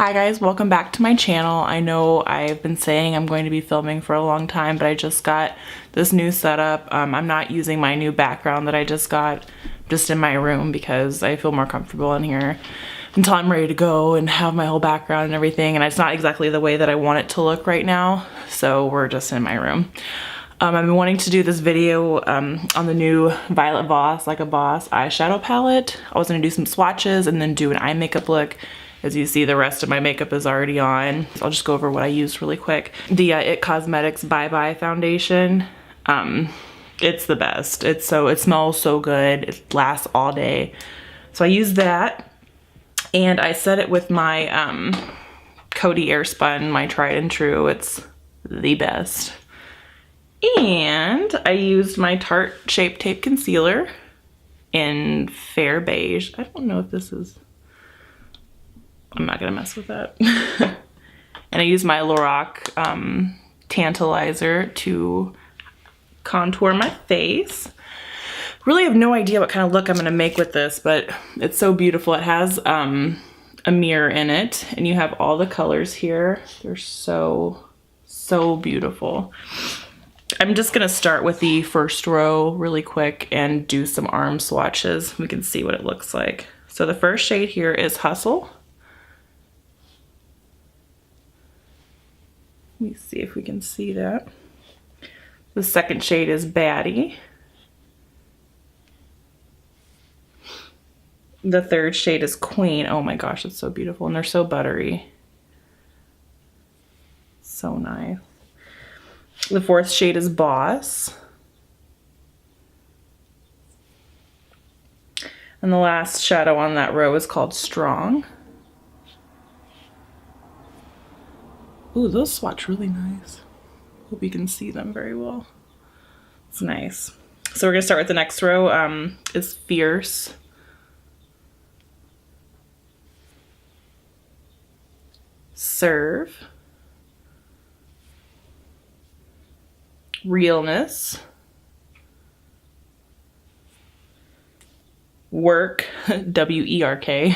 Hi guys, welcome back to my channel. I know I've been saying I'm going to be filming for a long time, but I just got this new setup. I'm not using my new background that I just got just in my room because I feel more comfortable in here until I'm ready to go and have my whole background and everything. And it's not exactly the way that I want it to look right now, so we're just in my room. I've been wanting to do this video on the new Violet Voss Like eyeshadow palette. I was gonna do some swatches and then do an eye makeup look. As you see, the rest of my makeup is already on. So I'll just go over what I used really quick. The It Cosmetics Bye Bye foundation. It's the best. It smells so good. It lasts all day. So I used that, and I set it with my Coty Airspun, my tried and true. It's the best. And I used my Tarte Shape Tape Concealer in Fair Beige. I don't know if this is... I'm not gonna mess with that. And I used my Lorac Tantalizer to contour my face. Really have no idea what kind of look I'm gonna make with this, but it's so beautiful. It has a mirror in it, and you have all the colors here. They're so beautiful. I'm just gonna start with the first row really quick and do some arm swatches. We can see what it looks like. So the first shade here is Hustle. Let me see if we can see that. The second shade is Baddie. The third shade is Queen. Oh my gosh, it's so beautiful, and they're so buttery. So nice. The fourth shade is Boss. And the last shadow on that row is called Strong. Ooh, those swatch really nice. Hope you can see them very well. It's nice. So we're gonna start with the next row. It's Fierce. Serve. Realness. Work, W-E-R-K.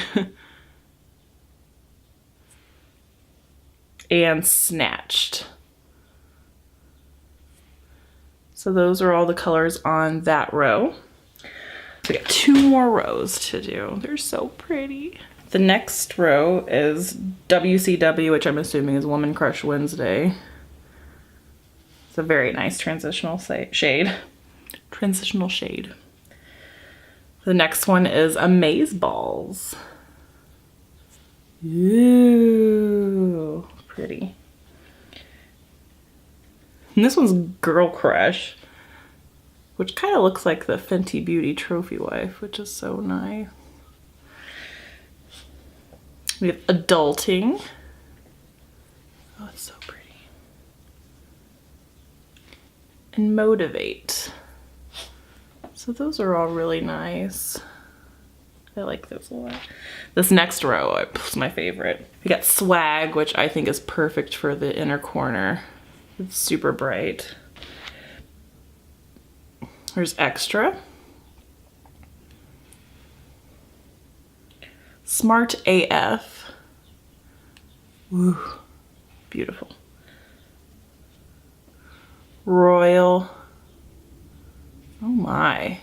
And Snatched. So those are all the colors on that row. We got two more rows to do. They're so pretty. The next row is WCW, which I'm assuming is Woman Crush Wednesday. It's a very nice transitional shade. Transitional shade. The next one is Amazeballs. Ooh, pretty. And this one's Girl Crush, which kind of looks like the Fenty Beauty Trophy Wife, which is so nice. We have Adulting. Oh, it's so pretty. And Motivate. So those are all really nice. I like those a lot. This next row is my favorite. We got Swag, which I think is perfect for the inner corner. It's super bright. There's Extra. Smart AF. Ooh, beautiful. Royal. Oh my.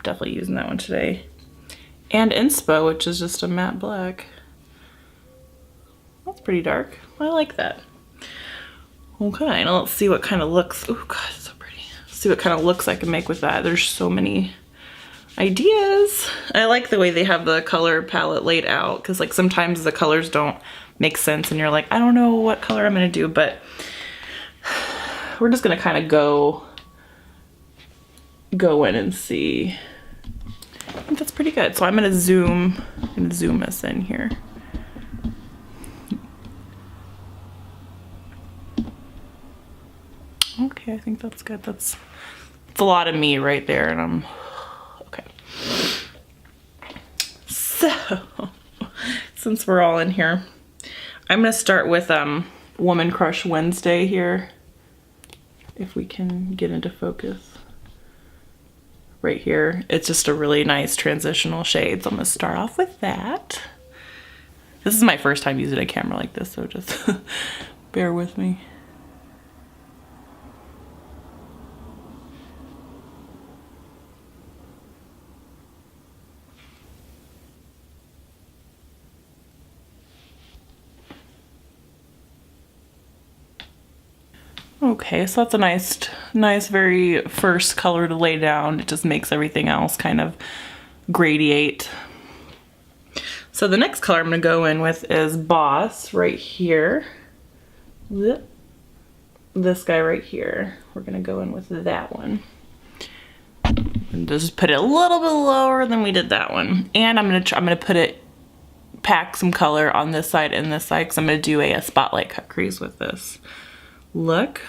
Definitely using that one today. And Inspo, which is just a matte black. That's pretty dark. I like that. Okay, now let's see what kind of looks. Oh god, it's so pretty. Let's see what kind of looks I can make with that. There's so many ideas. I like the way they have the color palette laid out, because like sometimes the colors don't make sense and you're like, I don't know what color I'm gonna do, but we're just gonna kind of go in and see. I think that's pretty good. So I'm gonna zoom us in here. Okay, I think that's good. That's a lot of me right there, and I'm okay. So since we're all in here, I'm gonna start with Woman Crush Wednesday here. If we can get into focus. Right here. It's just a really nice transitional shade, so I'm gonna start off with that. This is my first time using a camera like this, so just bear with me. Okay, so that's a nice very first color to lay down. It just makes everything else kind of gradiate. So the next color I'm gonna go in with is Boss right here. This guy right here. We're gonna go in with that one. And just put it a little bit lower than we did that one. And I'm gonna pack some color on this side and this side because I'm gonna do a spotlight cut crease with this look.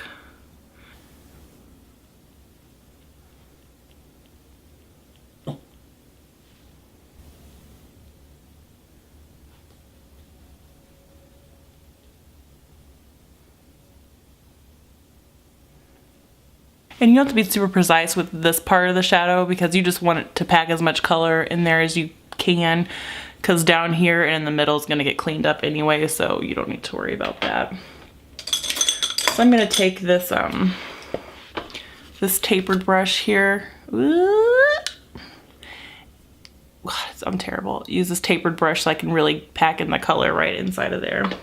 And you don't have to be super precise with this part of the shadow because you just want it to pack as much color in there as you can, because down here and in the middle is going to get cleaned up anyway, so you don't need to worry about that. So I'm going to take this this tapered brush here. I'm terrible. Use this tapered brush so I can really pack in the color right inside of there. And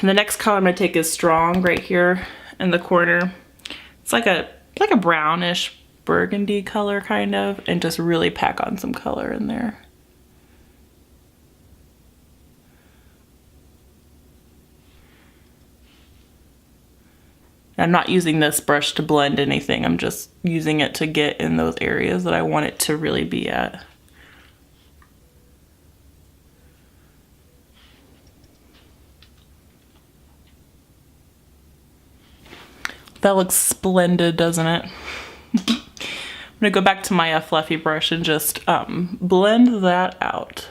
the next color I'm going to take is Strong right here in the corner. It's like a brownish burgundy color kind of, and just really pack on some color in there. I'm not using this brush to blend anything. I'm just using it to get in those areas that I want it to really be at. That looks splendid, doesn't it? I'm gonna go back to my fluffy brush and just blend that out.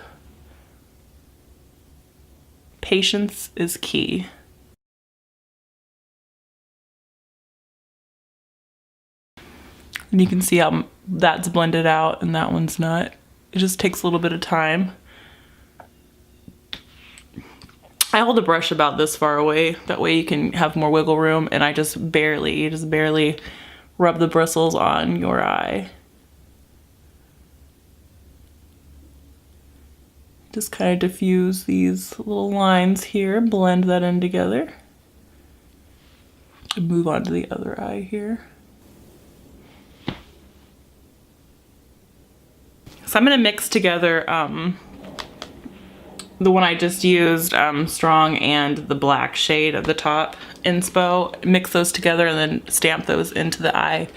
Patience is key. And you can see how that's blended out and that one's not. It just takes a little bit of time. I hold the brush about this far away, that way you can have more wiggle room, and I just barely rub the bristles on your eye. Just kind of diffuse these little lines here, blend that in together. And move on to the other eye here. So I'm gonna mix together the one I just used, Strong, and the black shade at the top, Inspo. Mix those together and then stamp those into the eye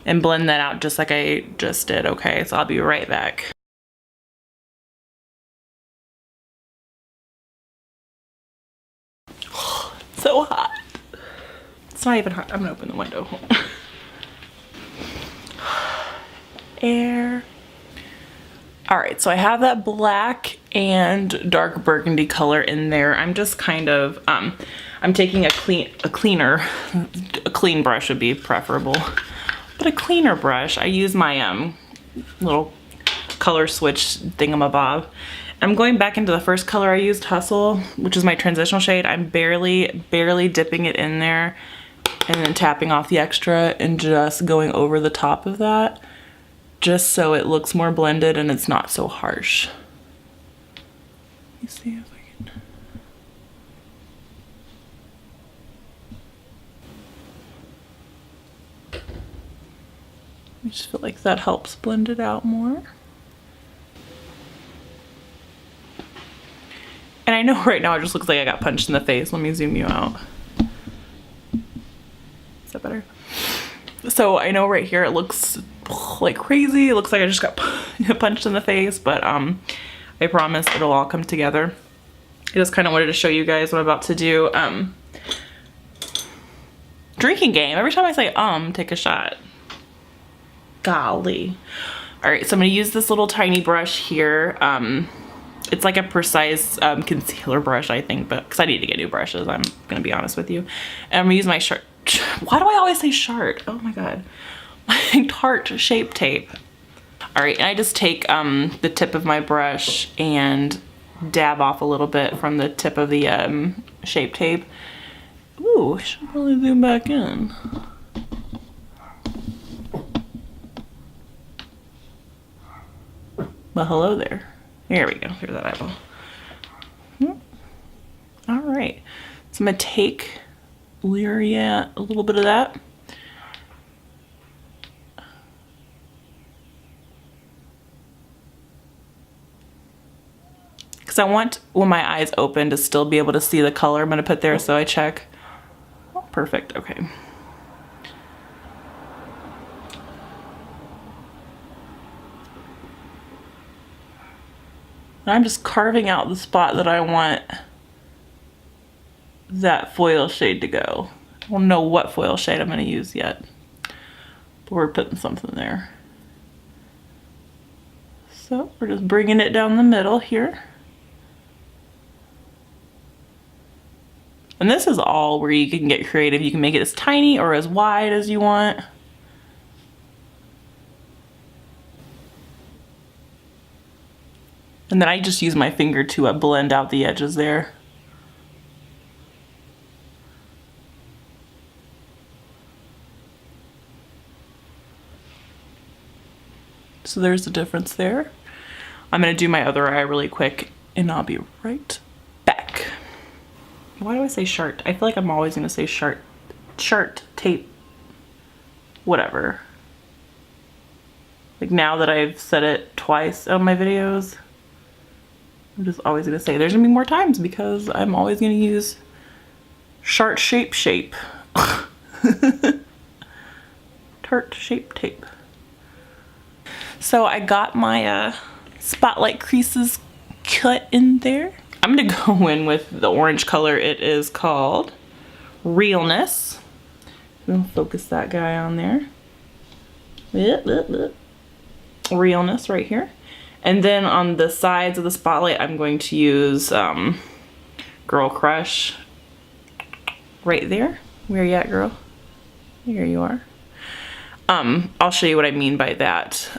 and blend that out just like I just did. Okay, so I'll be right back. So hot. It's not even hot. I'm gonna open the window. Air. All right, so I have that black and dark burgundy color in there. I'm just kind of, I'm taking a clean brush would be preferable, but a cleaner brush. I use my little color switch thingamabob. I'm going back into the first color I used, Hustle, which is my transitional shade. I'm barely dipping it in there and then tapping off the extra and just going over the top of that, just so it looks more blended and it's not so harsh. Let me see if I can. I just feel like that helps blend it out more. And I know right now it just looks like I got punched in the face. Let me zoom you out. Is that better? So I know right here it looks like crazy. It looks like I just got punched in the face, but I promise it'll all come together. I just kind of wanted to show you guys what I'm about to do. Drinking game. Every time I say take a shot. Golly. All right, so I'm gonna use this little tiny brush here. It's like a precise concealer brush, I think, but because I need to get new brushes, I'm gonna be honest with you. And I'm gonna use my Sharp. Why do I always say Sharp? Oh my god. My Tarte Shape Tape. All right, and I just take the tip of my brush and dab off a little bit from the tip of the Shape Tape. Ooh, I should probably zoom back in. Well, hello there. Here we go, through that eyeball. All right, so I'm gonna take Lyria, a little bit of that. Because I want, when my eyes open, to still be able to see the color I'm gonna put there, so I check. Oh, perfect, okay. And I'm just carving out the spot that I want that foil shade to go. I don't know what foil shade I'm gonna use yet, but we're putting something there. So we're just bringing it down the middle here. And this is all where you can get creative. You can make it as tiny or as wide as you want. And then I just use my finger to blend out the edges there. So there's the difference there. I'm gonna do my other eye really quick and I'll be right back. Why do I say chart? I feel like I'm always gonna say chart tape, whatever. Like now that I've said it twice on my videos, I'm just always gonna say there's gonna be more times because I'm always gonna use chart shape. Tart shape tape. So I got my spotlight creases cut in there. I'm gonna go in with the orange color. It is called Realness. I'm gonna focus that guy on there. Realness right here. And then on the sides of the spotlight, I'm going to use Girl Crush right there. Where you at, girl? Here you are. I'll show you what I mean by that.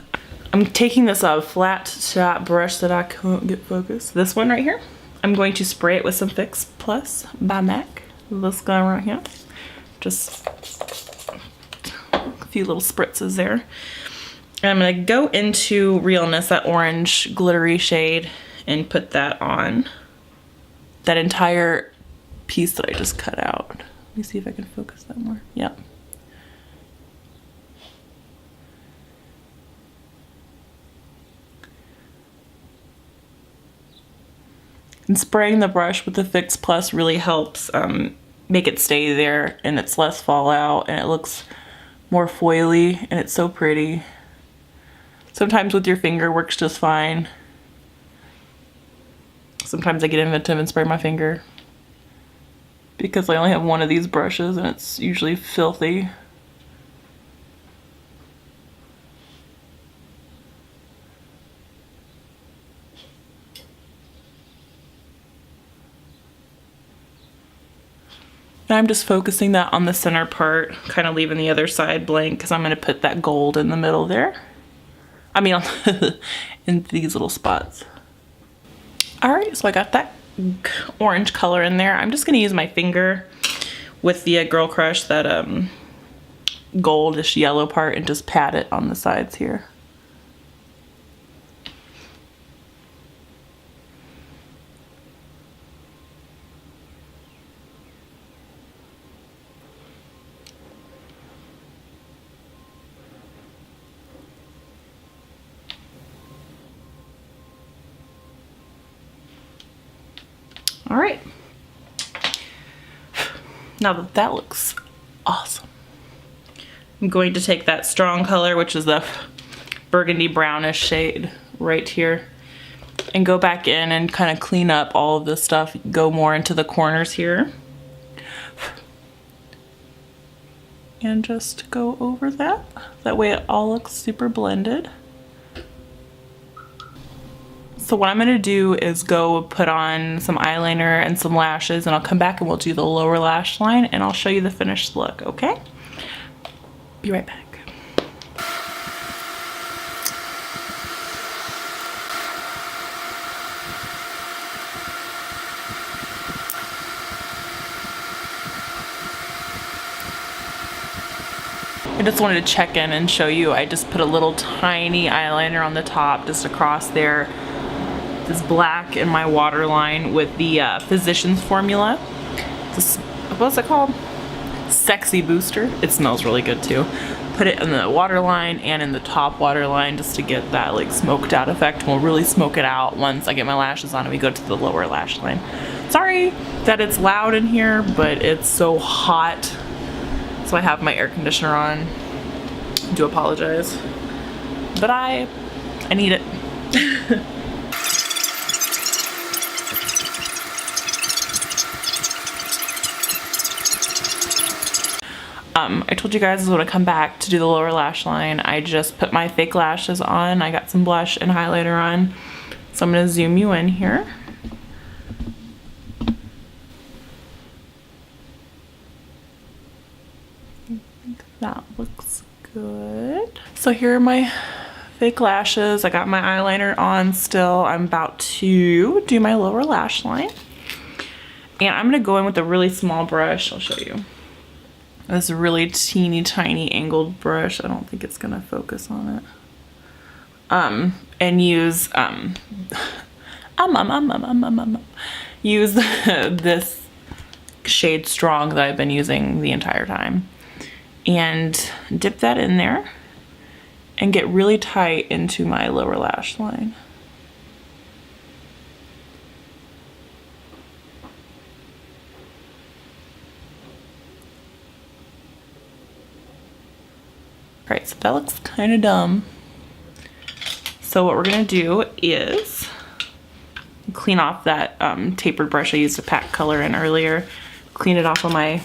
I'm taking this flat top brush that I can't get focused. This one right here. I'm going to spray it with some Fix Plus by MAC. This guy right here. Just a few little spritzes there. And I'm gonna go into Realness, that orange glittery shade, and put that on that entire piece that I just cut out. Let me see if I can focus that more. Yep. And spraying the brush with the Fix Plus really helps make it stay there, and it's less fallout, and it looks more foily, and it's so pretty. Sometimes with your finger works just fine. Sometimes I get inventive and spray my finger because I only have one of these brushes and it's usually filthy. And I'm just focusing that on the center part, kind of leaving the other side blank because I'm going to put that gold in the middle there. I mean, in these little spots. All right, so I got that orange color in there. I'm just going to use my finger with the Girl Crush, that goldish yellow part, and just pat it on the sides here. All right, now that that looks awesome, I'm going to take that strong color, which is the burgundy brownish shade right here, and go back in and kind of clean up all of this stuff, go more into the corners here, and just go over that. That way it all looks super blended. So what I'm gonna do is go put on some eyeliner and some lashes, and I'll come back and we'll do the lower lash line and I'll show you the finished look, okay? Be right back. I just wanted to check in and show you. I just put a little tiny eyeliner on the top just across there. This black in my waterline with the Physicians formula. This, what's it called? Sexy Booster. It smells really good too. Put it in the waterline and in the top waterline just to get that like smoked out effect. We'll really smoke it out once I get my lashes on and we go to the lower lash line. Sorry that it's loud in here, but it's so hot. So I have my air conditioner on. I do apologize. But I need it. I told you guys I was going to come back to do the lower lash line. I just put my fake lashes on. I got some blush and highlighter on. So I'm going to zoom you in here. I think that looks good. So here are my fake lashes. I got my eyeliner on still. I'm about to do my lower lash line. And I'm going to go in with a really small brush. I'll show you. This really teeny tiny angled brush. I don't think it's gonna focus on it. And use use this shade Strong that I've been using the entire time, and dip that in there and get really tight into my lower lash line. Alright, so that looks kind of dumb. So what we're going to do is clean off that tapered brush I used to pack color in earlier. Clean it off of my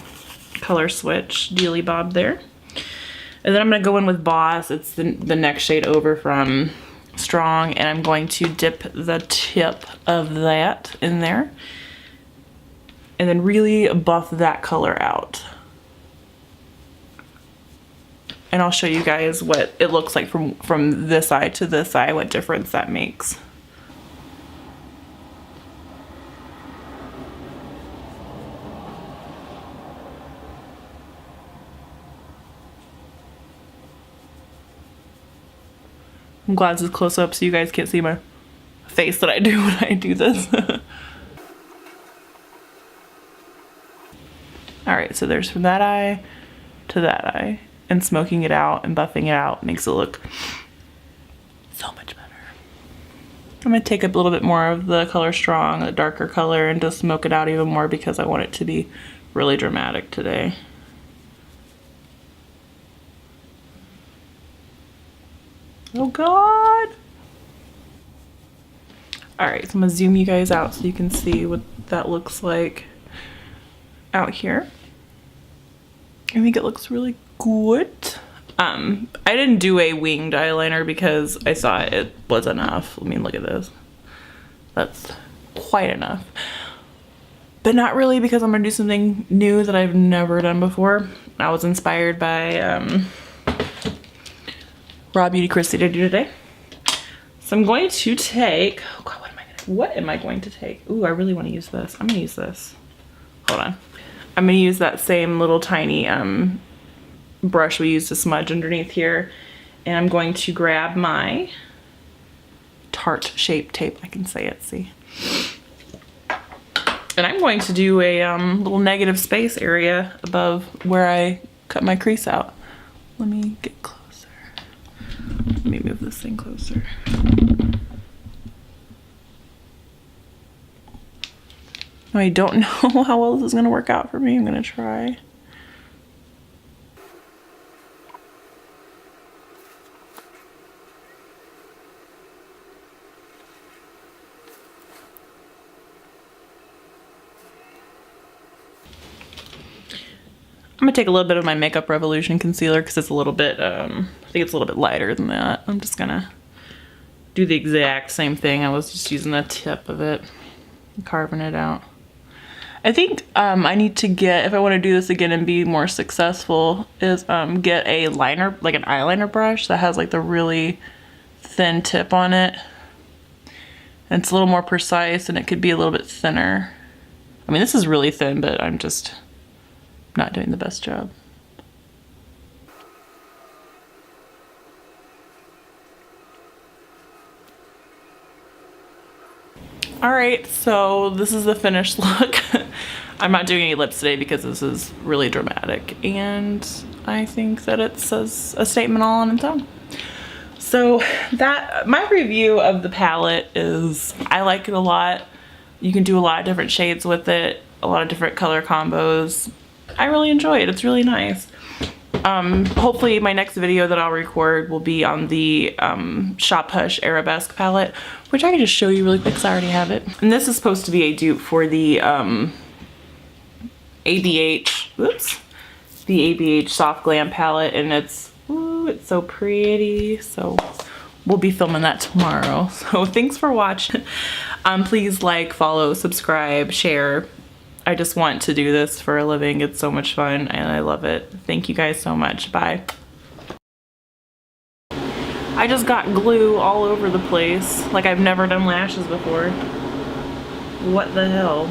color switch dealy bob there. And then I'm going to go in with Boss. It's the next shade over from Strong. And I'm going to dip the tip of that in there. And then really buff that color out. And I'll show you guys what it looks like from this eye to this eye, what difference that makes. I'm glad this is close up so you guys can't see my face that I do when I do this. Alright, so there's from that eye to that eye. And smoking it out and buffing it out makes it look so much better. I'm going to take a little bit more of the color Strong, a darker color, and just smoke it out even more because I want it to be really dramatic today. Oh God! Alright, so I'm going to zoom you guys out so you can see what that looks like out here. I think it looks really good. I didn't do a winged eyeliner because I saw it was enough. I mean, look at this. That's quite enough. But not really, because I'm gonna do something new that I've never done before. I was inspired by Raw Beauty Christy to do today. So I'm going to take, oh God, what am I going to take? Ooh, I really want to use this. I'm gonna use this. Hold on. I'm gonna use that same little tiny brush we used to smudge underneath here, and I'm going to grab my Tarte Shape Tape. I can say it, see? And I'm going to do a little negative space area above where I cut my crease out. Let me get closer. Let me move this thing closer. I don't know how well this is going to work out for me. I'm going to try. I'm gonna take a little bit of my Makeup Revolution concealer because it's a little bit, I think it's a little bit lighter than that. I'm just gonna do the exact same thing. I was just using the tip of it, carving it out. I think I need to get, if I want to do this again and be more successful, is get a liner, like an eyeliner brush that has like the really thin tip on it. And it's a little more precise and it could be a little bit thinner. I mean, this is really thin, but I'm just not doing the best job. Alright, so this is the finished look. I'm not doing any lips today because this is really dramatic, and I think that it says a statement all on its own. So that, my review of the palette is, I like it a lot. You can do a lot of different shades with it, a lot of different color combos. I really enjoy it. It's really nice. Hopefully my next video that I'll record will be on the Shop Hush Arabesque palette, which I can just show you really quick because I already have it. And this is supposed to be a dupe for the ABH, whoops, the ABH Soft Glam palette, and it's, ooh, it's so pretty. So we'll be filming that tomorrow. So thanks for watching. Please like, follow, subscribe, share. I just want to do this for a living. It's so much fun and I love it. Thank you guys so much. Bye. I just got glue all over the place. Like I've never done lashes before. What the hell?